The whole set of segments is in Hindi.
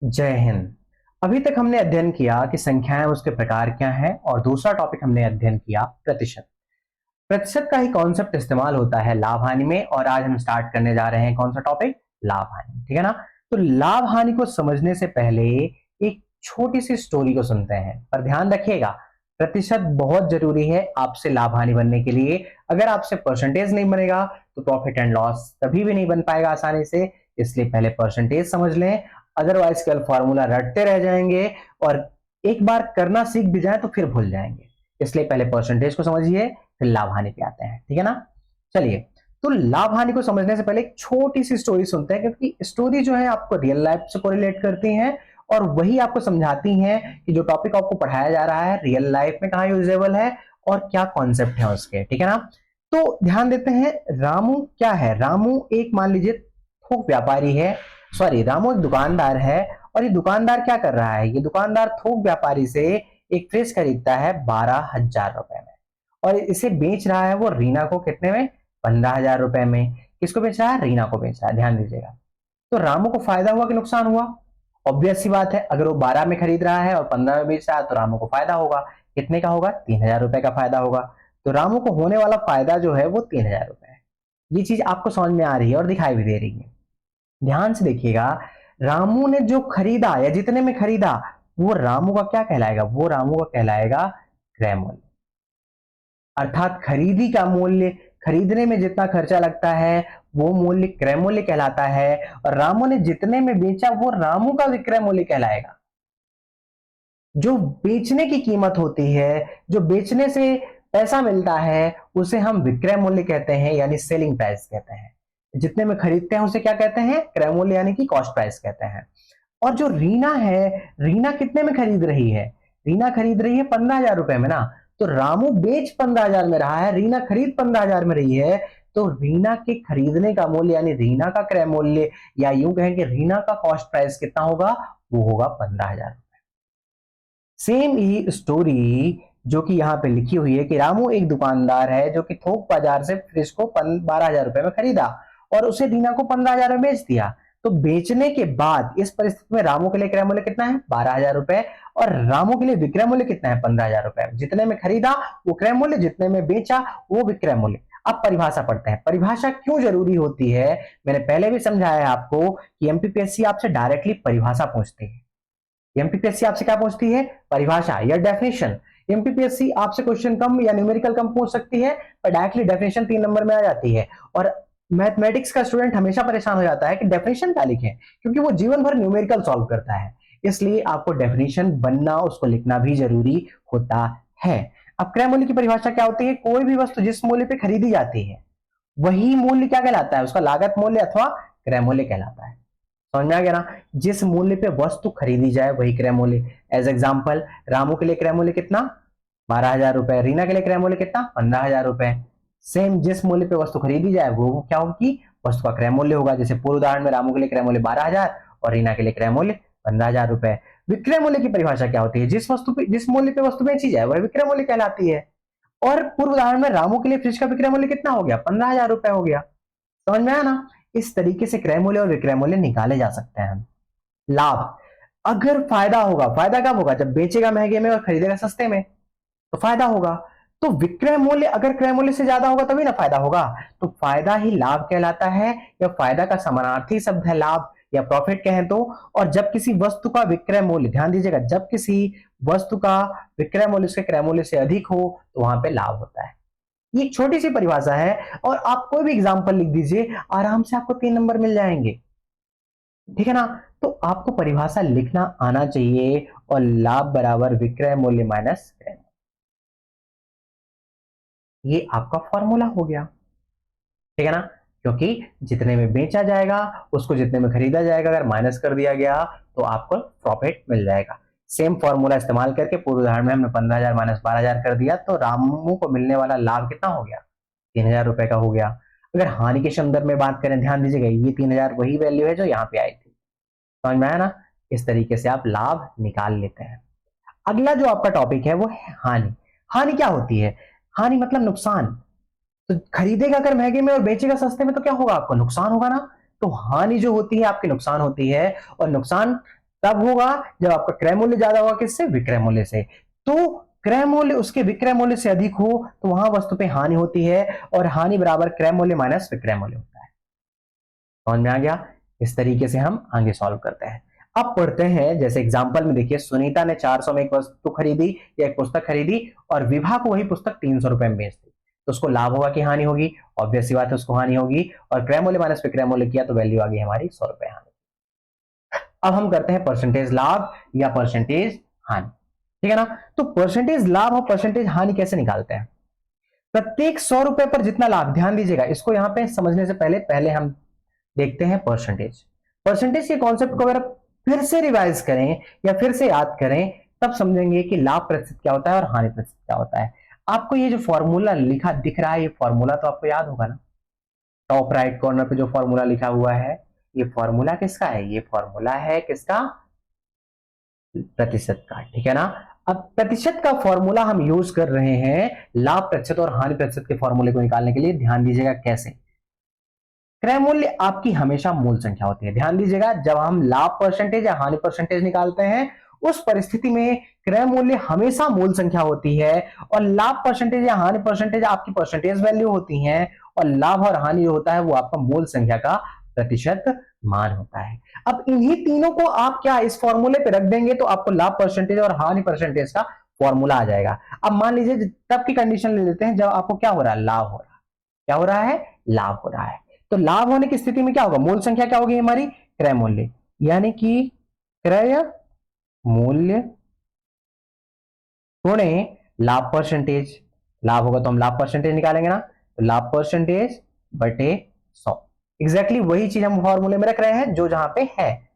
जय हिंद। अभी तक हमने अध्ययन किया कि संख्याएं उसके प्रकार क्या हैं और दूसरा टॉपिक हमने अध्ययन किया प्रतिशत। प्रतिशत का ही कॉन्सेप्ट इस्तेमाल होता है लाभ हानि में और आज हम स्टार्ट करने जा रहे हैं कौन सा टॉपिक, लाभ हानि। ठीक है ना। तो लाभ हानि को समझने से पहले एक छोटी सी स्टोरी को सुनते हैं, पर ध्यान रखिएगा प्रतिशत बहुत जरूरी है आपसे लाभ हानि बनने के लिए। अगर आपसे परसेंटेज नहीं बनेगा तो प्रॉफिट एंड लॉस कभी भी नहीं बन पाएगा आसानी से। इसलिए पहले परसेंटेज समझ लें, अदरवाइज कल फॉर्मूला रटते रह जाएंगे और एक बार करना सीख भी जाए तो फिर भूल जाएंगे। इसलिए पहले परसेंटेज को समझिए, फिर लाभ हानि पे आते हैं। ठीक है ना। चलिए, तो लाभ हानि को समझने से पहले एक छोटी सी स्टोरी सुनते हैं, क्योंकि स्टोरी जो है आपको रियल लाइफ से कोरिलेट करती हैं और वही आपको समझाती हैं कि जो टॉपिक आपको पढ़ाया जा रहा है रियल लाइफ में कहाँ यूजेबल है और क्या कॉन्सेप्ट है उसके। ठीक है ना। तो ध्यान देते हैं, रामू क्या है। रामू एक मान लीजिए थोक व्यापारी है, सॉरी रामू एक दुकानदार है। और ये दुकानदार क्या कर रहा है, ये दुकानदार थोक व्यापारी से एक फ्रिज खरीदता है 12,000 रुपए में और इसे बेच रहा है वो रीना को कितने में, 15,000 रुपए में। किसको बेच रहा है, रीना को बेच रहा है। ध्यान दीजिएगा, तो रामू को फायदा हुआ कि नुकसान हुआ। ऑब्वियस सी बात है, अगर वो 12 में खरीद रहा है और 15 में बेच रहा है तो रामू को फायदा होगा। कितने का होगा, 3,000 रुपए का फायदा होगा। तो रामू को होने वाला फायदा जो है वो 3,000 रुपए है। ये चीज आपको समझ में आ रही है और दिखाई भी दे रही है। ध्यान से देखिएगा, रामू ने जो खरीदा या जितने में खरीदा वो रामू का क्या कहलाएगा, वो रामू का कहलाएगा क्रय मूल्य। अर्थात खरीदी का मूल्य, खरीदने में जितना खर्चा लगता है वो मूल्य क्रय मूल्य कहलाता है। और रामू ने जितने में बेचा वो रामू का विक्रय मूल्य कहलाएगा। जो बेचने की कीमत होती है, जो बेचने से पैसा मिलता है, उसे हम विक्रय मूल्य कहते हैं, यानी सेलिंग प्राइस कहते हैं। जितने में खरीदते हैं उसे क्या कहते हैं, क्रय मूल्य यानी कि कॉस्ट प्राइस कहते हैं। और जो रीना है, रीना कितने में खरीद रही है, रीना खरीद रही है 15,000 रुपए में ना। तो रामू बेच 15,000 में रहा है, रीना खरीद 15,000 में रही है। तो रीना के खरीदने का मूल्य यानी रीना का क्रय मूल्य, या यूं कहें कि रीना का कॉस्ट प्राइस कितना होगा, वो होगा 15,000। सेम ही स्टोरी जो कि यहाँ पे लिखी हुई है कि रामू एक दुकानदार है जो कि थोक बाजार से फ्रिज को 12,000 रुपए में खरीदा और उसे रीना को 15,000 में बेच दिया। तो बेचने के बाद इस परिस्थिति में रामू के लिए क्रय मूल्य कितना है, 12,000 रुपए। और रामू के लिए विक्रय मूल्य कितना है, 15,000 रुपए। जितने में खरीदा वो क्रय मूल्य, जितने में बेचा वो विक्रय मूल्य। अब परिभाषा पढ़ते हैं। परिभाषा क्यों जरूरी होती है, मैंने पहले भी समझाया है आपको कि एमपीपीएससी आपसे डायरेक्टली परिभाषा पूछती है। एमपीपीएससी आपसे क्या पूछती है, परिभाषा या डेफिनेशन। एमपीपीएससी आपसे क्वेश्चन कम या न्यूमेरिकल कम पूछ सकती है, पर डायरेक्टली डेफिनेशन 3 नंबर में आ जाती है। और मैथमेटिक्स का स्टूडेंट हमेशा परेशान हो जाता है कि डेफिनेशन क्या लिखें, क्योंकि वो जीवन भर न्यूमेरिकल सॉल्व करता है। इसलिए आपको डेफिनेशन बनना, उसको लिखना भी जरूरी होता है। अब क्रय मूल्य की परिभाषा क्या होती है, कोई भी वस्तु जिस मूल्य पे खरीदी जाती है वही मूल्य क्या कहलाता है, उसका लागत मूल्य अथवा क्रय मूल्य कहलाता है। समझ में आ गया ना। जिस मूल्य पे वस्तु खरीदी जाए वही क्रय मूल्य। एज एग्जाम्पल, रामू के लिए क्रय मूल्य कितना, 12,000 रुपए। रीना के लिए क्रय मूल्य कितना, 15,000 रुपए। सेम जिस मूल्य पे वस्तु खरीदी जाए वो क्या होगी, वस्तु का क्रय मूल्य होगा। जैसे पूर्व उदाहरण में रामू के लिए क्रय मूल्य 12,000 और रीना के लिए क्रय मूल्य 15,000 रुपए। विक्रय मूल्य की परिभाषा क्या होती है, जिस वस्तु पे, जिस मूल्य पे वस्तु बेची जाए वह विक्रय मूल्य कहलाती है। और पूर्व उदाहरण में रामू के लिए फ्रिज का विक्रय मूल्य कितना हो गया, 15,000 रुपए हो गया। समझ में आया ना। इस तरीके से क्रय मूल्य और विक्रय मूल्य निकाले जा सकते हैं। लाभ, अगर फायदा होगा, फायदा कब होगा, जब बेचेगा महंगे में और खरीदेगा सस्ते में, तो फायदा होगा। तो विक्रय मूल्य अगर क्रय मूल्य से ज्यादा होगा तभी ना फायदा होगा। तो फायदा ही लाभ कहलाता है, या फायदा का समानार्थी शब्द है लाभ या प्रॉफिट कहें तो। और जब किसी वस्तु का विक्रय मूल्य, ध्यान दीजिएगा, जब किसी वस्तु का विक्रय मूल्य उसके क्रय मूल्य से अधिक हो तो वहां पे लाभ होता है। ये एक छोटी सी परिभाषा है और आप कोई भी एग्जाम्पल लिख दीजिए, आराम से आपको 3 नंबर मिल जाएंगे। ठीक है ना। तो आपको परिभाषा लिखना आना चाहिए, और लाभ बराबर विक्रय मूल्य माइनस क्रय मूल्य, ये आपका फॉर्मूला हो गया। ठीक है ना। क्योंकि जितने में बेचा जाएगा उसको जितने में खरीदा जाएगा अगर माइनस कर दिया गया तो आपको प्रॉफिट मिल जाएगा। सेम फॉर्मूला इस्तेमाल करके पूर्व उदाहरण में हमने 15,000 माइनस 12,000 कर दिया, तो रामू को मिलने वाला लाभ कितना हो गया, 3,000 रुपए का हो गया। अगर हानि के संदर्भ में बात करें, ध्यान दीजिएगा, ये 3,000 वही वैल्यू है जो यहाँ पे आई थी। समझ में आया ना। इस तरीके से आप लाभ निकाल लेते हैं। अगला जो आपका टॉपिक है वो है हानि। हानि क्या होती है, हानि मतलब नुकसान। तो खरीदेगा अगर महंगे में और बेचेगा सस्ते में तो क्या होगा, आपको नुकसान होगा ना। तो हानि जो होती है आपकी नुकसान होती है। और नुकसान तब होगा जब आपका क्रय मूल्य ज्यादा होगा किससे, विक्रय मूल्य से। तो क्रय मूल्य उसके विक्रय मूल्य से अधिक हो तो वहां वस्तु पे हानि होती है, और हानि बराबर क्रय मूल्य माइनस विक्रय मूल्य होता है। समझ में आ गया? इस तरीके से हम आगे सॉल्व करते हैं। अब पढ़ते हैं, जैसे एग्जांपल में देखिए, सुनीता ने 400 में एक वस्तु खरीदी या एक पुस्तक खरीदी और विभा को वही पुस्तक 300 रुपए में बेच दी, तो उसको लाभ होगा कि हानि होगी? ऑब्वियस सी बात है, उसको हानि होगी। और क्रय मूल्य माइनस विक्रय मूल्य किया तो वैल्यू आ गई हमारी 100 रुपए हानि। अब हम करते हैं परसेंटेज लाभ या परसेंटेज हानि, ठीक है ना? तो परसेंटेज लाभ और परसेंटेज हानि कैसे निकालते हैं? प्रत्येक 100 रुपए पर जितना लाभ, ध्यान दीजिएगा, इसको यहां पे समझने से पहले पहले हम देखते हैं परसेंटेज। परसेंटेज के कॉन्सेप्ट को अगर फिर से रिवाइज करें या फिर से याद करें तब समझेंगे कि लाभ प्रतिशत क्या होता है और हानि प्रतिशत क्या होता है। आपको ये जो फॉर्मूला लिखा दिख रहा है, ये फॉर्मूला तो आपको याद होगा ना? टॉप राइट कॉर्नर पे जो फॉर्मूला लिखा हुआ है, ये फॉर्मूला किसका है? ये फॉर्मूला है किसका? प्रतिशत का, ठीक है ना? अब प्रतिशत का फॉर्मूला हम यूज कर रहे हैं लाभ प्रतिशत और हानि प्रतिशत के फॉर्मूले को निकालने के लिए। ध्यान दीजिएगा कैसे। क्रय मूल्य आपकी हमेशा मूल संख्या होती है। ध्यान दीजिएगा, जब हम लाभ परसेंटेज या हानि परसेंटेज निकालते हैं उस परिस्थिति में क्रय मूल्य हमेशा मूल संख्या होती है, और लाभ परसेंटेज या हानि परसेंटेज आपकी परसेंटेज वैल्यू होती है, और लाभ और हानि होता है वो आपका मूल संख्या का प्रतिशत मान होता है। अब इन्हीं तीनों को आप क्या इस फॉर्मूले पे रख देंगे तो आपको लाभ परसेंटेज और हानि परसेंटेज का फॉर्मूला आ जाएगा। अब मान लीजिए तब की कंडीशन ले लेते हैं जब आपको क्या हो रहा है, लाभ हो रहा है। क्या हो रहा है? लाभ हो रहा है। तो लाभ होने की स्थिति में क्या होगा? मूल संख्या क्या होगी हमारी? क्रय मूल्य, यानी कि क्रय मूल्य गुणे लाभ परसेंटेज। लाभ होगा तो हम लाभ परसेंटेज निकालेंगे ना, तो लाभ परसेंटेज बटे 100। एग्जैक्टली वही चीज हम फॉर्मूले में रख रहे हैं जो जहां पे है,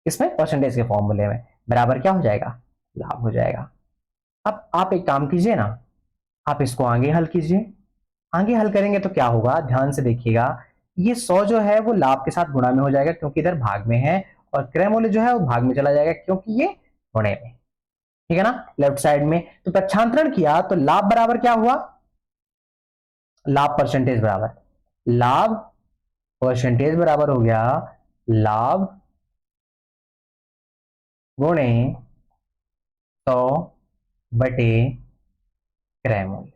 इसमें परसेंटेज के फॉर्मूले में, बराबर क्या हो जाएगा? लाभ हो जाएगा। अब आप एक काम कीजिए ना, आप इसको आगे हल कीजिए। आगे हल करेंगे तो क्या होगा, ध्यान से देखिएगा। ये 100 जो है वो लाभ के साथ गुणा में हो जाएगा क्योंकि इधर भाग में है, और क्रय मूल्य जो है वो भाग में चला जाएगा क्योंकि ये गुणे में, ठीक है ना, लेफ्ट साइड में। तो प्रक्षांतरण किया तो लाभ बराबर क्या हुआ? लाभ परसेंटेज बराबर, लाभ परसेंटेज बराबर हो गया लाभ गुणे 100 बटे क्रय मूल्य।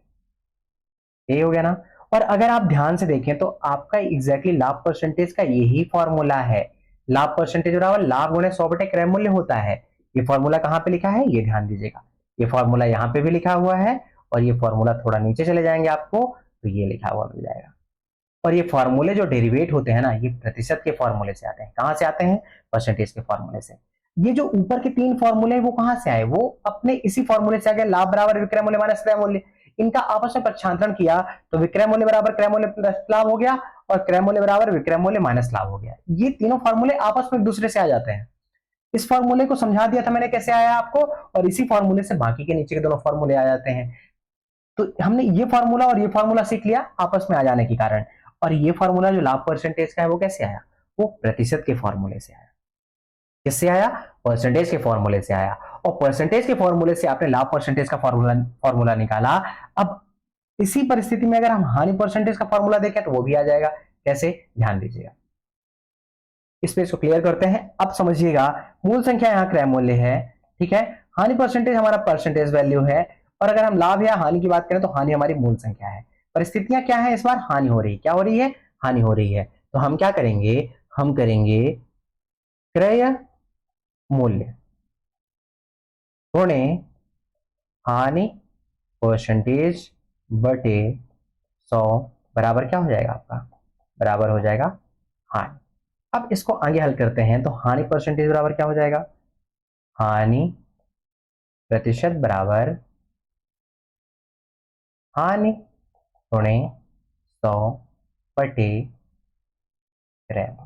यही हो गया ना? और अगर आप ध्यान से देखें तो आपका एग्जैक्टली लाभ परसेंटेज का यही फॉर्मूला है। लाभ परसेंटेज बराबर लाभ गुणे 100 बटे क्रय मूल्य होता है। ये फॉर्मूला कहां पे लिखा है? ये ध्यान दीजिएगा, ये फॉर्मूला यहां पे भी लिखा हुआ है, और ये फॉर्मूला थोड़ा नीचे चले जाएंगे आपको तो ये लिखा हुआ मिल जाएगा। और ये फॉर्मूले जो डेरिवेट होते हैं ना, ये प्रतिशत के फॉर्मूले से आते हैं। कहां से आते हैं? परसेंटेज के फॉर्मूले से। ये जो ऊपर के 3 फॉर्मूले हैं वो कहां से आए? वो अपने इसी फॉर्मूले से आ गए, लाभ बराबर विक्रय मूल्य माइनस क्रय मूल्य। इनका आपस में प्रक्षांतरण किया तो विक्रय मूल्य बराबर क्रय मूल्य प्लस लाभ हो गया, और क्रय मूल्य बराबर विक्रय मूल्य माइनस लाभ हो गया। ये तीनों फॉर्मूले आपस में एक दूसरे से आ जाते हैं। इस फॉर्मूले को समझा दिया था मैंने कैसे आया आपको, और इसी फॉर्मूले से बाकी के नीचे के दोनों फॉर्मूले आ जाते हैं। तो हमने ये फॉर्मूला और ये फॉर्मूला सीख लिया आपस में आ जाने के कारण। और ये फॉर्मूला जो लाभ परसेंटेज का है वो कैसे आया? वो प्रतिशत के फॉर्मूले से आया। किससे आया? परसेंटेज के फॉर्मूले से आया। और परसेंटेज के फॉर्मूले से आपने लाभ परसेंटेज का फॉर्मूला निकाला। अब इसी परिस्थिति में अगर हम हानि परसेंटेज का फॉर्मूला देखें तो वो भी आ जाएगा। कैसे? ध्यान दीजिएगा, इस पे इसको क्लियर करते हैं। अब समझिएगा, मूल संख्या यहाँ क्रय मूल्य है, ठीक है, हानि परसेंटेज हमारा परसेंटेज वैल्यू है, और अगर हम लाभ या हानि की बात करें तो हानि हमारी मूल संख्या है। परिस्थितियां क्या है? इस बार हानि हो रही है। क्या हो रही है? हानि हो रही है। तो हम क्या करेंगे? हम करेंगे क्रय मूल्य गुणे हानि परसेंटेज बटे 100 बराबर क्या हो जाएगा आपका? बराबर हो जाएगा हानि। अब इसको आगे हल करते हैं तो हानि परसेंटेज बराबर क्या हो जाएगा? हानि प्रतिशत बराबर हानि गुणे 100 बटे क्रय मूल्य।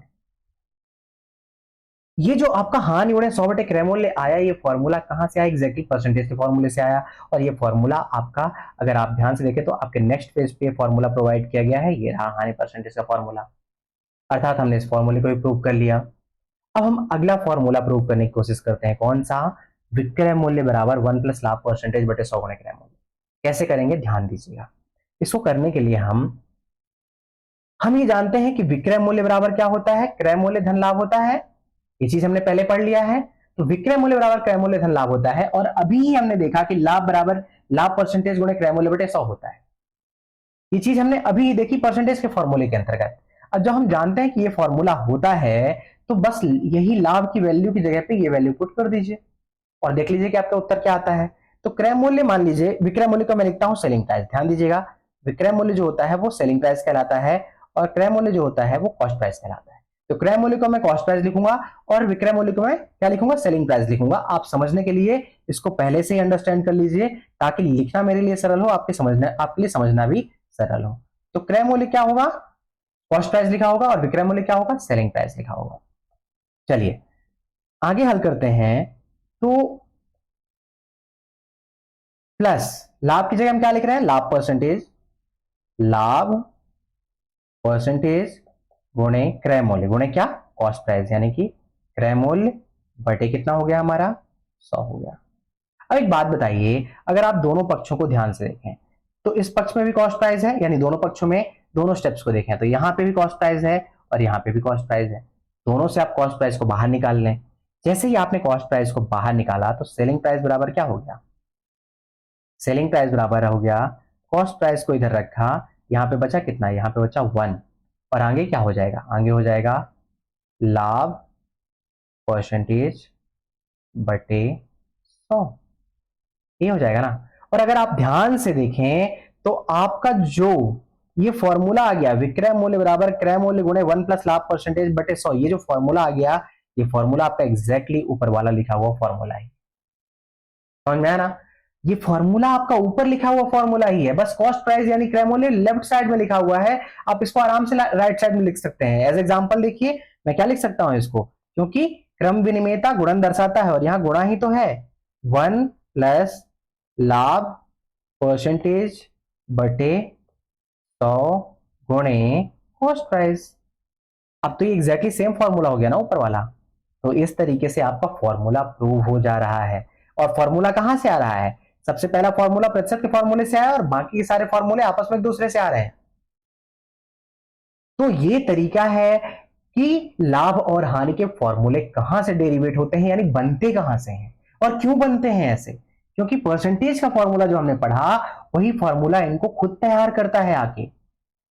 ये जो आपका हानि गुणे 100 बटे क्रय मूल्य आया, ये फॉर्मूला कहां से आया? एग्जैक्टली परसेंटेज के फॉर्मूले से आया। और ये फॉर्मूला आपका, अगर आप ध्यान से देखें तो आपके नेक्स्ट पेज पे फॉर्मूला प्रोवाइड किया गया है। ये रहा हानि परसेंटेज का फॉर्मूला, अर्थात हमने इस फॉर्मूले को भी प्रूव कर लिया। अब हम अगला फॉर्मूला प्रूव करने की कोशिश करते हैं। कौन सा? विक्रय मूल्य बराबर 1 प्लस लाभ परसेंटेज बटे 100 गुणे क्रय मूल्य। कैसे करेंगे? ध्यान दीजिएगा। इसको करने के लिए हम ये जानते हैं कि विक्रय मूल्य बराबर क्या होता है? क्रय मूल्य धन लाभ होता है। ये चीज हमने पहले पढ़ लिया है। तो विक्रय मूल्य बराबर क्रय मूल्य धन लाभ होता है, और अभी ही हमने देखा कि लाभ बराबर लाभ परसेंटेज गुणे क्रय मूल्य बटे 100 होता है। ये चीज हमने अभी ही देखी परसेंटेज के फॉर्मूले के अंतर्गत। अब जब हम जानते हैं कि ये फॉर्मूला होता है, तो बस यही लाभ की वैल्यू की जगह पे ये वैल्यू पुट कर दीजिए और देख लीजिए कि आपका उत्तर क्या आता है। तो क्रय मूल्य, मान लीजिए विक्रय मूल्य को मैं लिखता हूं सेलिंग प्राइस। ध्यान दीजिएगा, विक्रय मूल्य जो होता है वो सेलिंग प्राइस कहलाता है और क्रय मूल्य जो होता है वो कॉस्ट प्राइस कहलाता है। तो क्रय मूल्य को मैं कॉस्ट प्राइस लिखूंगा और विक्रय मूल्य को मैं क्या लिखूंगा, सेलिंग प्राइस लिखूंगा। आप समझने के लिए इसको पहले से ही अंडरस्टैंड कर लीजिए ताकि लिखना मेरे लिए सरल हो, आपके लिए समझना भी सरल हो। तो क्रय मूल्य क्या होगा, कॉस्ट प्राइस लिखा होगा, और विक्रय मूल्य क्या होगा, सेलिंग प्राइस लिखा होगा। चलिए आगे हल करते हैं। तो प्लस लाभ की जगह हम क्या लिख रहे हैं, लाभ परसेंटेज, लाभ परसेंटेज गुणे क्रय मूल्य गुणे क्या, कॉस्ट प्राइस, यानी कि क्रय मूल्य बटे कितना हो गया हमारा, 100 हो गया। अब एक बात बताइए, अगर आप दोनों पक्षों को ध्यान से देखें तो इस पक्ष में भी कॉस्ट प्राइस है, यानी दोनों पक्षों में दोनों स्टेप्स को देखें तो यहां पे भी कॉस्ट प्राइस है और यहां पे भी कॉस्ट प्राइस है। दोनों से आप कॉस्ट प्राइस को बाहर निकाल लें। जैसे ही आपने कॉस्ट प्राइस को बाहर निकाला तो सेलिंग प्राइस बराबर क्या हो गया, सेलिंग प्राइस बराबर हो गया, कॉस्ट प्राइस को इधर रखा, यहां पे बचा कितना, यहां पे बचा 1, और आगे क्या हो जाएगा, आगे हो जाएगा लाभ परसेंटेज बटे 100, ये हो जाएगा ना। और अगर आप ध्यान से देखें तो आपका जो ये फॉर्मूला आ गया, विक्रय मूल्य बराबर क्रय मूल्य गुणे 1 प्लस लाभ परसेंटेज बटे 100, ये जो फॉर्मूला आ गया, ये फॉर्मूला आपका एग्जैक्टली ऊपर वाला लिखा हुआ फॉर्मूला है। समझ में आया ना, ये फॉर्मूला आपका ऊपर लिखा हुआ फॉर्मूला ही है, बस कॉस्ट प्राइस यानी क्रय मूल्य लेफ्ट साइड में लिखा हुआ है। आप इसको आराम से राइट साइड में लिख सकते हैं। एज एग्जांपल देखिए मैं क्या लिख सकता हूं इसको, क्योंकि क्रम विनिमेयता गुणन दर्शाता है और यहां गुणा ही तो है, 1 प्लस लाभ परसेंटेज बटे 100 गुणे कॉस्ट प्राइस। अब तो ये एग्जैक्टली सेम फॉर्मूला हो गया ना ऊपर वाला। तो इस तरीके से आपका फॉर्मूला प्रूव हो जा रहा है। और फॉर्मूला कहां से आ रहा है, सबसे पहला फॉर्मूला प्रतिशत के फॉर्मूले से आया और बाकी के सारे फॉर्मूले आपस में एक दूसरे से आ रहे हैं। तो ये तरीका है कि लाभ और हानि के फॉर्मूले कहां से डेरिवेट होते हैं, यानी बनते कहां से हैं और क्यों बनते हैं ऐसे, क्योंकि परसेंटेज का फॉर्मूला जो हमने पढ़ा वही फॉर्मूला इनको खुद तैयार करता है आके।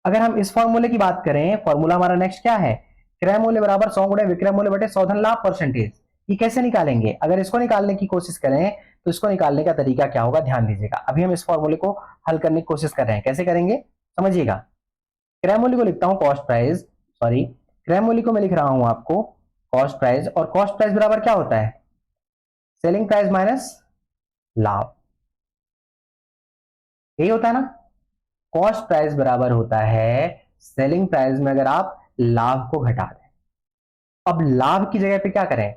अगर हम इस फॉर्मूले की बात करें, फॉर्मूला हमारा नेक्स्ट क्या है, क्रय मूल्य बराबर 100 गुणे विक्रय मूल्य बटे 100 धन लाभ परसेंटेज। ये कैसे निकालेंगे, अगर इसको निकालने की कोशिश करें तो इसको निकालने का तरीका क्या होगा, ध्यान दीजिएगा। अभी हम इस फॉर्मूले को हल करने की कोशिश कर रहे हैं, कैसे करेंगे समझिएगा। क्रय मूल्य को लिखता हूं कॉस्ट प्राइस, सॉरी क्रय मूल्य को मैं लिख रहा हूं आपको कॉस्ट प्राइस, और कॉस्ट प्राइस बराबर क्या होता है, सेलिंग प्राइस माइनस लाभ, यही होता है ना। कॉस्ट प्राइस बराबर होता है सेलिंग प्राइस में अगर आप लाभ को घटा दें। अब लाभ की जगह पे क्या करें,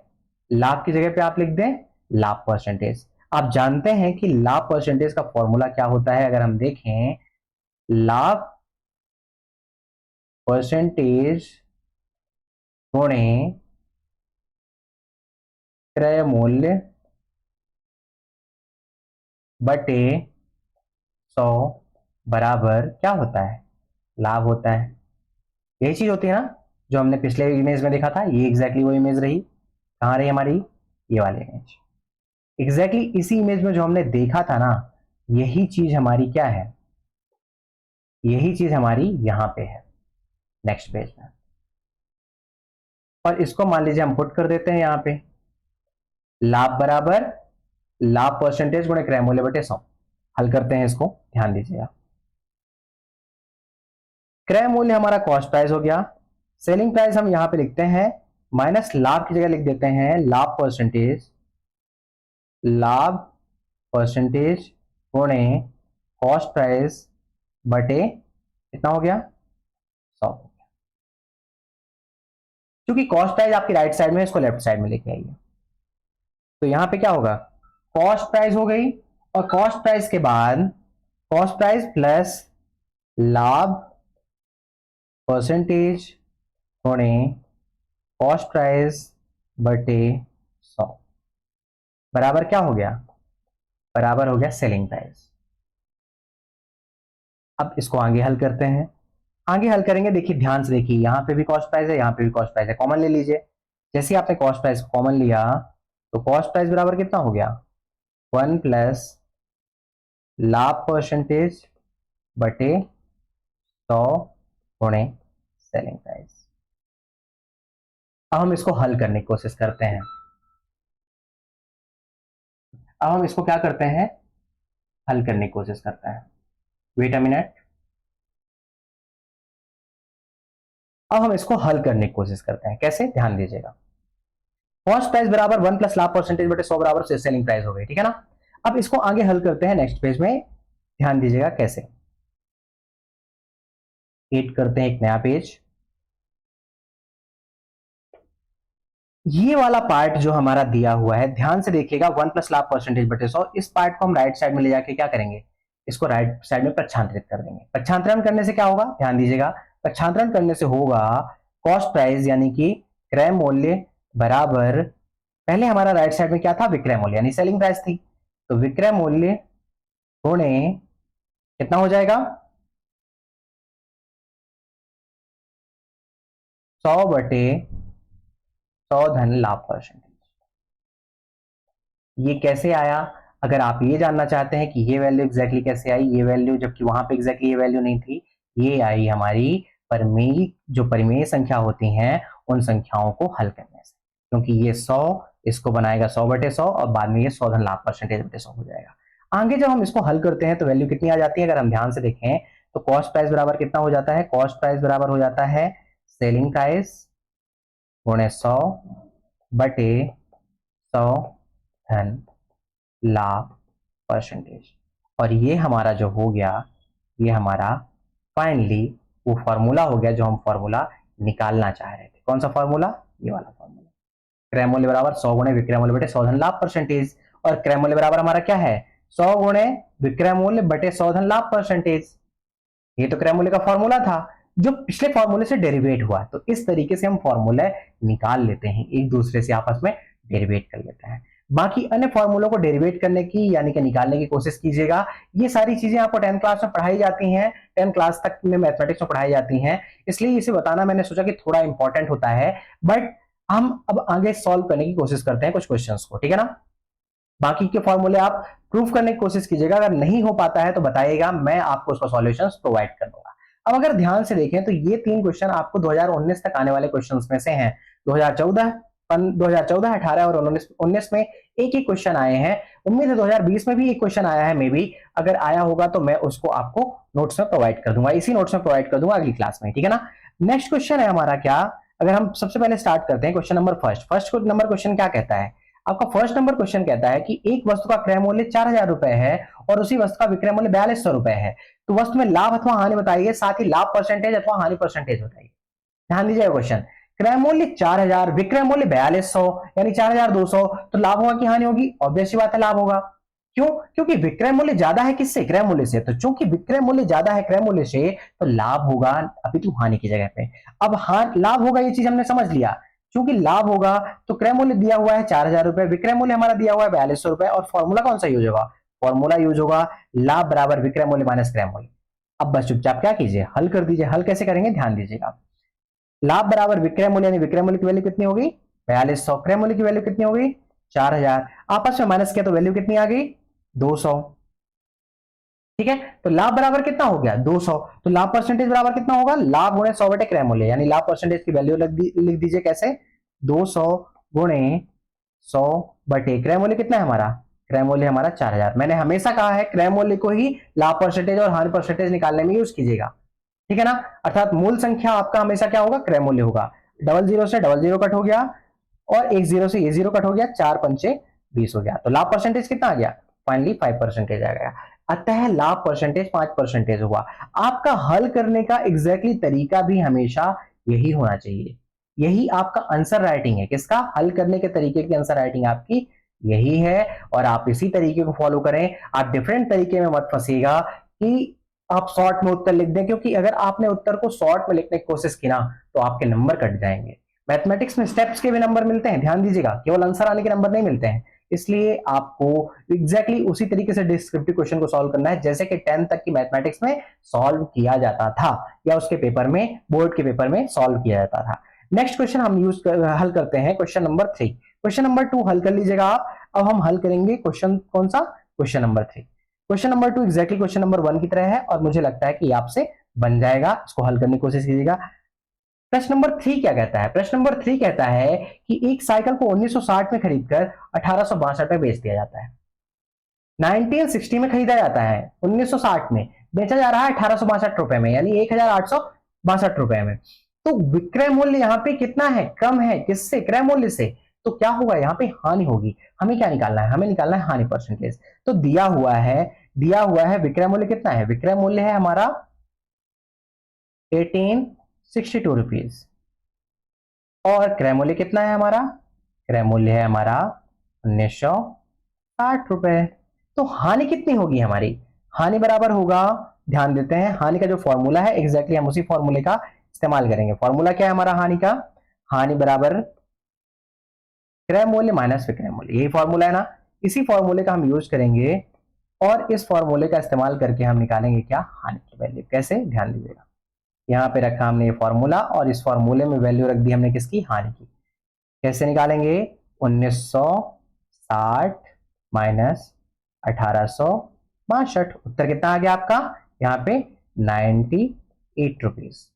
लाभ की जगह पे आप लिख दें लाभ परसेंटेज। आप जानते हैं कि लाभ परसेंटेज का फॉर्मूला क्या होता है, अगर हम देखें लाभ परसेंटेज गुणे क्रय मूल्य बटे 100 बराबर क्या होता है, लाभ होता है। यही चीज होती है ना जो हमने पिछले इमेज में देखा था, ये एग्जैक्टली वो इमेज रही, कहां रही हमारी, ये वाली इमेज, एग्जैक्टली इसी इमेज में जो हमने देखा था ना, यही चीज हमारी क्या है, यही चीज हमारी यहां पे है नेक्स्ट पेज में। और इसको मान लीजिए हम पुट कर देते हैं यहां पे, लाभ बराबर लाभ परसेंटेज गुणे क्रय मूल्य बटे 100। हल करते हैं इसको, ध्यान दीजिएगा। क्रय मूल्य हमारा कॉस्ट प्राइस हो गया, सेलिंग प्राइस हम यहां पे लिखते हैं माइनस लाभ की जगह लिख देते हैं लाभ परसेंटेज, लाभ परसेंटेज गुणे कॉस्ट प्राइस बटे कितना हो गया, 100 हो गया। क्योंकि कॉस्ट प्राइस आपकी राइट साइड में, इसको लेफ्ट साइड में लेके आइए। तो यहां पे क्या होगा, कॉस्ट प्राइस हो गई, और कॉस्ट प्राइस के बाद कॉस्ट प्राइस प्लस लाभ परसेंटेज गुणे कॉस्ट प्राइस बटे 100 बराबर क्या हो गया, बराबर हो गया सेलिंग प्राइस। अब इसको आगे हल करते हैं। आगे हल करेंगे, देखिए ध्यान से देखिए, यहां पे भी कॉस्ट प्राइस है, यहां पे भी कॉस्ट प्राइस है, कॉमन ले लीजिए। जैसे आपने कॉस्ट प्राइस कॉमन लिया तो कॉस्ट प्राइस बराबर कितना हो गया, 1 प्लस लाभ परसेंटेज बटे 100 गुणे सेलिंग प्राइस। अब हम इसको हल करने की कोशिश करते हैं। अब हम इसको क्या करते हैं, हल करने की कोशिश करते हैं। Wait a minute. अब हम इसको हल करने की कोशिश करते हैं, कैसे, ध्यान दीजिएगा। कॉस्ट प्राइस बराबर 1 प्लस लाभ परसेंटेज बटे 100 बराबर सेलिंग प्राइस हो गई, ठीक है ना। अब इसको आगे हल करते हैं नेक्स्ट पेज में, ध्यान दीजिएगा कैसे। एड करते हैं एक नया पेज। ये वाला पार्ट जो हमारा दिया हुआ है, ध्यान से देखिएगा, 1 प्लस लाभ परसेंटेज बटे 100, इस पार्ट को हम राइट साइड में ले जाके क्या करेंगे, इसको राइट साइड में प्रक्षांतरित कर देंगे। प्रक्षांतरण करने से क्या होगा, ध्यान दीजिएगा, प्रक्षांतरण करने से होगा कॉस्ट प्राइस यानी कि क्रय मूल्य बराबर, पहले हमारा राइट साइड में क्या था, विक्रय मूल्य यानी सेलिंग प्राइस थी, तो विक्रय मूल्य गुणे कितना हो जाएगा, 100 बटे 100 धन लाभ परसेंटेज। ये कैसे आया, अगर आप ये जानना चाहते हैं कि ये वैल्यू एग्जैक्टली कैसे आई, ये वैल्यू जबकि वहां पे एग्जैक्टली ये वैल्यू नहीं थी, ये आई हमारी परिमेय, जो परिमेय संख्या होती हैं उन संख्याओं को हल करने से, क्योंकि ये 100 इसको बनाएगा 100 बटे 100 और बाद में ये 100 धन लाभ परसेंटेज बटे 100 हो जाएगा। आगे जब हम इसको हल करते हैं तो वैल्यू कितनी आ जाती है, अगर हम ध्यान से देखें तो कॉस्ट प्राइस बराबर कितना हो जाता है, कॉस्ट प्राइस बराबर हो जाता है सेलिंग प्राइस गुणे 100 बटे 100 धन लाभ परसेंटेज। और ये हमारा जो हो गया, ये हमारा फाइनली वो फॉर्मूला हो गया जो हम फॉर्मूला निकालना चाह रहे थे। कौन सा फॉर्मूला, ये वाला फॉर्मूला, क्रय मूल्य बराबर 100 गुणे विक्रय मूल्य बटे 100 धन लाभ परसेंटेज। और क्रय मूल्य बराबर हमारा क्या है, 100 गुणे विक्रय मूल्य बटे 100 धन लाभ परसेंटेज। ये तो क्रय मूल्य का फॉर्मूला था जो पिछले फॉर्मूले से डेरिवेट हुआ, तो इस तरीके से हम फॉर्मूले निकाल लेते हैं, एक दूसरे से आपस में डेरिवेट कर लेते हैं। बाकी अन्य फॉर्मूलों को डेरिवेट करने की यानी कि निकालने की कोशिश कीजिएगा। ये सारी चीजें आपको 10th क्लास में पढ़ाई जाती हैं, 10th क्लास तक में मैथमेटिक्स में पढ़ाई जाती हैं, इसलिए इसे बताना मैंने सोचा कि थोड़ा इंपॉर्टेंट होता है। बट हम अब आगे सॉल्व करने की कोशिश करते हैं कुछ क्वेश्चंस को, ठीक है ना। बाकी के फॉर्मूले आप प्रूफ करने की कोशिश कीजिएगा, अगर नहीं हो पाता है तो बताइएगा, मैं आपको उसका सॉल्यूशंस प्रोवाइड कर दूंगा। अब अगर ध्यान से देखें तो ये 3 क्वेश्चन आपको 2019 तक आने वाले क्वेश्चंस में से हैं। 2014, 18 और 19 में एक ही क्वेश्चन आए हैं। उम्मीद है 2020 में भी एक क्वेश्चन आया है, मे बी अगर आया होगा तो मैं उसको आपको नोट्स में प्रोवाइड कर दूंगा, इसी नोट्स में प्रोवाइड कर दूंगा अगली क्लास में, ठीक है ना। नेक्स्ट क्वेश्चन है हमारा क्या, अगर हम सबसे पहले स्टार्ट करते हैं question number first number question क्या कहता है, आपका फर्स्ट नंबर क्वेश्चन कहता है कि एक वस्तु का क्रय मूल्य 4000 रुपए है और उसी वस्तु का विक्रय मूल्य 4200 रुपए है, तो वस्तु में लाभ अथवा हानि बताइए, साथ ही लाभ परसेंटेज अथवा हानि परसेंटेज बताइए। ध्यान दीजिएगा क्वेश्चन, क्रय मूल्य 4000, विक्रय मूल्य 4200 यानी 4200, तो लाभ होगा कि हानि होगी, ऑब्वियस सी बात है लाभ होगा। क्यों, क्योंकि विक्रय मूल्य ज्यादा है किससे, क्रय मूल्य से, तो चूंकि विक्रय मूल्य ज्यादा है क्रय मूल्य से तो लाभ होगा अभी तो हानि की जगह पे। अब लाभ होगा ये चीज हमने समझ लिया, चूंकि लाभ होगा तो क्रय मूल्य दिया हुआ है 4000 रुपए, विक्रय मूल्य हमारा दिया हुआ है 4200 रुपए, और फॉर्मूला कौन सा यूज होगा, फॉर्मूला यूज होगा लाभ बराबर विक्रय मूल्य माइनस क्रय मूल्य। अब बस चुपचाप क्या कीजिए, हल कर दीजिए। हल कैसे करेंगे, ध्यान दीजिएगा, लाभ बराबर विक्रय मूल्य यानी विक्रय मूल्य की वैल्यू कितनी होगी 4200, क्रय मूल्य की वैल्यू कितनी होगी 4000, आपस में माइनस किया तो वैल्यू कितनी आ गई 200, ठीक है। तो लाभ बराबर कितना हो गया 200, तो लाभ परसेंटेज बराबर कितना होगा, लाभ गुणे 100 बटे क्रय मूल्य, यानी लाभ परसेंटेज की वैल्यू लिख दीजिए कैसे, 200 गुणे 100 बटे क्रय मूल्य कितना है हमारा, क्रय मूल्य हमारा 4000। मैंने हमेशा कहा है क्रय मूल्य को ही लाभ परसेंटेज और हानि परसेंटेज निकालने में यूज कीजिएगा, ठीक है ना। अर्थात मूल संख्या आपका हमेशा क्या होगा, क्रय मूल्य होगा। डबल जीरो से डबल जीरो कट हो गया और एक जीरो से ये जीरो कट हो गया, 4 पंचे 20 हो गया, तो लाभ परसेंटेज कितना आ गया, फाइनली 5% आ गया। अतः लाभ परसेंटेज 5% हुआ। आपका हल करने का एग्जैक्टली तरीका भी हमेशा यही होना चाहिए, यही आपका आंसर राइटिंग है, किसका, हल करने के तरीके की आंसर राइटिंग आपकी यही है, और आप इसी तरीके को फॉलो करें। आप डिफरेंट तरीके में मत फंसिएगा कि आप शॉर्ट में उत्तर लिख दें, क्योंकि अगर आपने उत्तर को शॉर्ट में लिखने की कोशिश की ना तो आपके नंबर कट जाएंगे। मैथमेटिक्स में स्टेप्स के भी नंबर मिलते हैं, ध्यान दीजिएगा, केवल आंसर आने के नंबर नहीं मिलते हैं। इसलिए आपको एग्जैक्टली उसी तरीके से डिस्क्रिप्टिव क्वेश्चन को सॉल्व करना है जैसे कि 10th तक की मैथमेटिक्स में सॉल्व किया जाता था, या उसके पेपर में, बोर्ड के पेपर में सॉल्व किया जाता था। नेक्स्ट क्वेश्चन हम हल करते हैं क्वेश्चन नंबर 3। क्वेश्चन नंबर 2 हल कर लीजिएगा आप। अब हम हल करेंगे क्वेश्चन कौन सा, question number 3। Question number 2 exactly question number 1 की तरह है और मुझे लगता है कि आपसे बन जाएगा। इसको हल करने की कोशिश कीजिएगा। प्रश्न नंबर 3 क्या कहता है? प्रश्न नंबर 3 कहता है कि एक साइकिल को 1960 में खरीदकर 1862 में बेच दिया जाता है। 1960 में खरीदा जाता है, 1960 में बेचा जा रहा है 1862 रुपए में, यानी 1862 रुपए में। तो विक्रय मूल्य यहाँ पे कितना है? कम है। किससे? क्रय मूल्य से। तो क्या होगा यहाँ पे? हानि होगी। हमें क्या निकालना है? हमें निकालना है हानि परसेंटेज। तो दिया हुआ है विक्रय मूल्य कितना है? विक्रय मूल्य है हमारा 1862 रुपीज और क्रय मूल्य कितना है हमारा? क्रय मूल्य है हमारा 1960 रुपए। तो हानि कितनी होगी हमारी? हानि बराबर होगा, ध्यान देते हैं, हानि का जो फॉर्मूला है एग्जैक्टली हम उसी फॉर्मूले का इस्तेमाल करेंगे। फॉर्मूला क्या है हमारा हानि का? हानि बराबर क्रय मूल्य माइनस विक्रय मूल्य, यही फॉर्मूला है ना। इसी फॉर्मूले का हम यूज करेंगे और इस फॉर्मूले का इस्तेमाल करके हम निकालेंगे क्या? हानि की वैल्यू। कैसे? ध्यान दीजिएगा, यहाँ पे रखा हमने ये फॉर्मूला और इस फॉर्मूले में वैल्यू रख दी हमने किसकी? हानि की। कैसे निकालेंगे? 1960 माइनस 1862। उत्तर कितना आ गया आपका? यहाँ पे 98 रुपीज।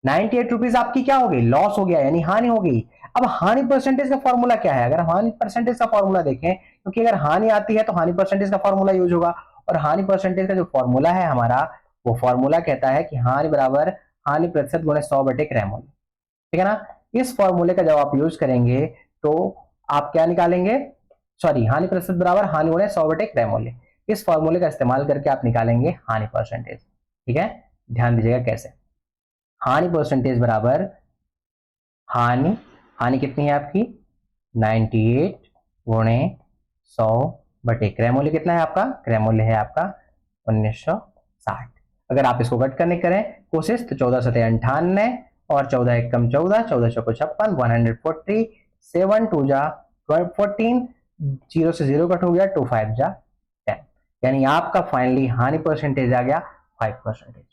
98 रुपीज आपकी क्या हो गई? लॉस हो गया, यानी हानि हो गई। अब हानि परसेंटेज का फॉर्मूला क्या है? अगर हानि परसेंटेज का फॉर्मूला देखें, क्योंकि अगर हानि आती है तो हानि परसेंटेज का फॉर्मूला यूज होगा, और हानि परसेंटेज का जो फॉर्मूला है हमारा, वो फॉर्मूला कहता है कि हानि बराबर हानि प्रतिशत गुणे 100 बटे क्रय मूल्य। ठीक है ना। इस फॉर्मूले का जब आप यूज करेंगे तो आप क्या निकालेंगे? सॉरी, हानि प्रतिशत बराबर हानि गुणे 100 बटे क्रय मूल्य। इस फॉर्मूले का इस्तेमाल करके आप निकालेंगे हानि परसेंटेज। ठीक है, ध्यान दीजिएगा कैसे। हानि परसेंटेज बराबर हानि, हानि कितनी है आपकी? 98 गुणे 100 बटे क्रय मूल्य कितना है आपका? क्रय मूल्य है आपका 1960। अगर आप इसको कट करने करें कोशिश तो 14 सतह 98 और 14 एकम 14, 14 चौको 56, 140, 7 2 जा 14, 0 से 0 कट हो गया, 2 5 जा 10, यानी आपका फाइनली हानि परसेंटेज आ गया 5%।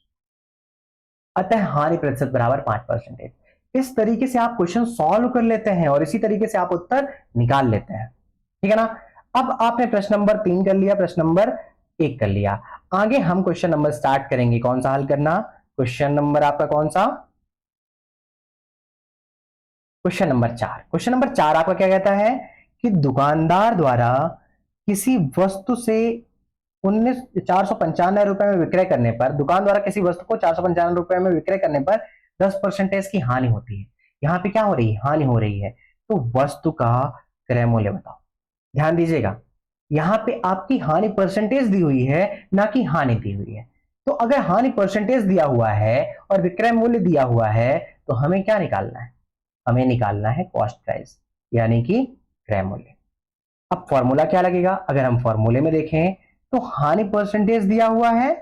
अतः हानि प्रतिशत बराबर 5%। इस तरीके से आप क्वेश्चन सॉल्व कर लेते हैं और इसी तरीके से आप उत्तर निकाल लेते हैं। ठीक है ना। अब आपने प्रश्न नंबर 3 कर लिया, प्रश्न नंबर 1 कर लिया। आगे हम क्वेश्चन नंबर स्टार्ट करेंगे। कौन सा हल करना? क्वेश्चन नंबर आपका कौन सा? Question number 4। क्वेश्चन नंबर 4 आपका क्या कहता है कि दुकानदार द्वारा किसी वस्तु से 495 रुपए में विक्रय करने पर, दुकान द्वारा किसी वस्तु को 495 रुपए में विक्रय करने पर 10% की हानि होती है। यहां पे क्या हो रही है? हानि हो रही है। तो वस्तु का क्रय मूल्य बताओ। ध्यान दीजिएगा, यहां पे आपकी हानि परसेंटेज दी हुई है, ना कि हानि दी हुई है। तो अगर हानि परसेंटेज दिया हुआ है और विक्रय मूल्य दिया हुआ है तो हमें क्या निकालना है? हमें निकालना है कॉस्ट प्राइस, यानी कि क्रय मूल्य। अब फॉर्मूला क्या लगेगा? अगर हम फॉर्मूले में देखें तो हानि परसेंटेज दिया हुआ है,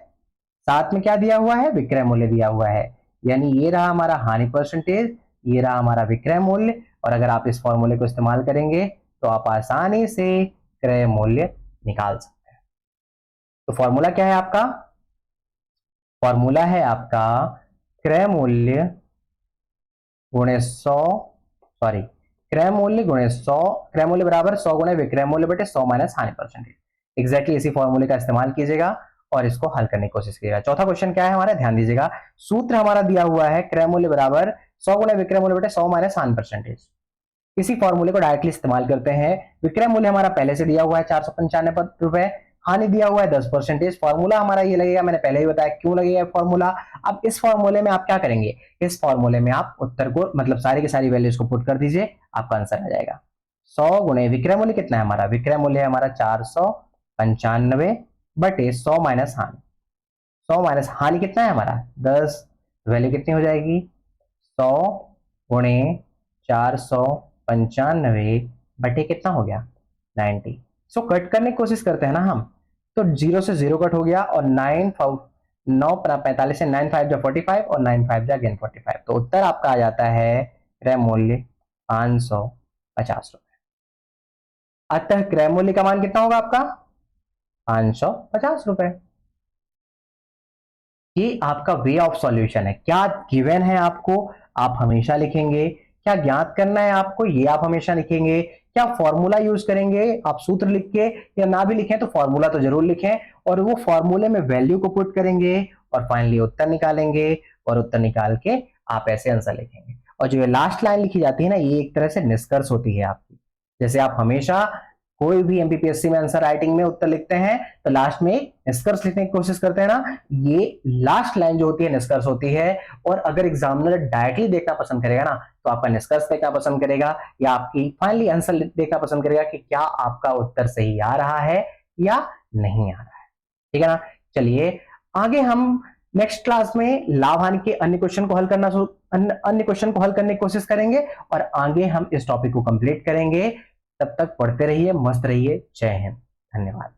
साथ में क्या दिया हुआ है? विक्रय मूल्य दिया हुआ है, यानी ये रहा हमारा हानि परसेंटेज, ये रहा हमारा विक्रय मूल्य। और अगर आप इस फॉर्मूले को इस्तेमाल करेंगे तो आप आसानी से क्रय मूल्य निकाल सकते हैं। तो फॉर्मूला क्या है आपका? फॉर्मूला है आपका क्रय मूल्य गुणे 100, सॉरी, क्रय मूल्य गुणे 100, क्रय मूल्य बराबर 100 गुणे विक्रय मूल्य बटे 100 माइनस हानि परसेंटेज। एग्जैक्टली इसी फॉर्मूले का इस्तेमाल कीजिएगा और इसको हल करने की कोशिश कीजिएगा। चौथा क्वेश्चन क्या है हमारा? ध्यान दीजिएगा, सूत्र हमारा दिया हुआ है क्रय मूल्य बराबर 100 गुणे विक्रय मूल्य बटे 100 माइनस हानि परसेंटेज। इसी फॉर्मूले को डायरेक्टली इस्तेमाल करते हैं। विक्रय मूल्य हमारा पहले से दिया हुआ है 495 रुपए, हानि दिया हुआ है 10%। फॉर्मूला हमारा ये लगेगा, मैंने पहले ही बताया क्यों लगेगा फॉर्मूला। अब इस फॉर्मूले में आप क्या करेंगे? इस फॉर्मूले में आप उत्तर को, मतलब सारी की सारी वैल्यूज को पुट कर दीजिए, आपका आंसर आ जाएगा। 100 गुणे विक्रय मूल्य कितना है हमारा? विक्रय मूल्य है हमारा 495 बटे 100 माइनस हानि। 100 माइनस हानि कितना है हमारा? 10। वैल्यू कितनी हो जाएगी? 100 गुणे 495 बटे कितना हो गया? 90। सो कट करने की कोशिश करते हैं ना हम, तो 0 से 0 कट हो गया और 9 45 से 9 5 जा 45 और 9 5 जा अगेन 45। तो उत्तर आपका आ जाता है क्रय मूल्य 550 रुपए। अतः क्रय मूल्य का मान कितना होगा आपका? 550 रुपए। ये आपका वे ऑफ सॉल्यूशन है। क्या गिवन है आपको? आप हमेशा लिखेंगे क्या ज्ञात करना है आपको, ये आप हमेशा लिखेंगे। क्या फॉर्मूला यूज करेंगे आप सूत्र लिख के, या ना भी लिखें तो फॉर्मूला तो जरूर लिखें, और वो फॉर्मूले में वैल्यू को पुट करेंगे और फाइनली उत्तर निकालेंगे, और उत्तर निकाल के आप ऐसे आंसर लिखेंगे। और जो ये लास्ट लाइन लिखी जाती है ना, ये एक तरह से निष्कर्ष होती है आपकी। जैसे आप हमेशा कोई भी एमपीपीएससी में आंसर राइटिंग में उत्तर लिखते हैं तो लास्ट में एक निष्कर्ष लिखने की कोशिश करते हैं ना, ये लास्ट लाइन जो होती है निष्कर्ष होती है। और अगर एग्जामिनर डायरेक्टली देखना पसंद करेगा ना, तो आपका निष्कर्ष देखना पसंद करेगा या आपकी फाइनली आंसर देखना पसंद करेगा कि क्या आपका उत्तर सही आ रहा है या नहीं आ रहा है। ठीक है ना। चलिए आगे हम नेक्स्ट क्लास में लाभ हानि के अन्य क्वेश्चन को हल करना अन्य क्वेश्चन को हल करने की कोशिश करेंगे, और आगे हम इस टॉपिक को कंप्लीट करेंगे। तब तक पढ़ते रहिए, मस्त रहिए। जय हिंद, धन्यवाद।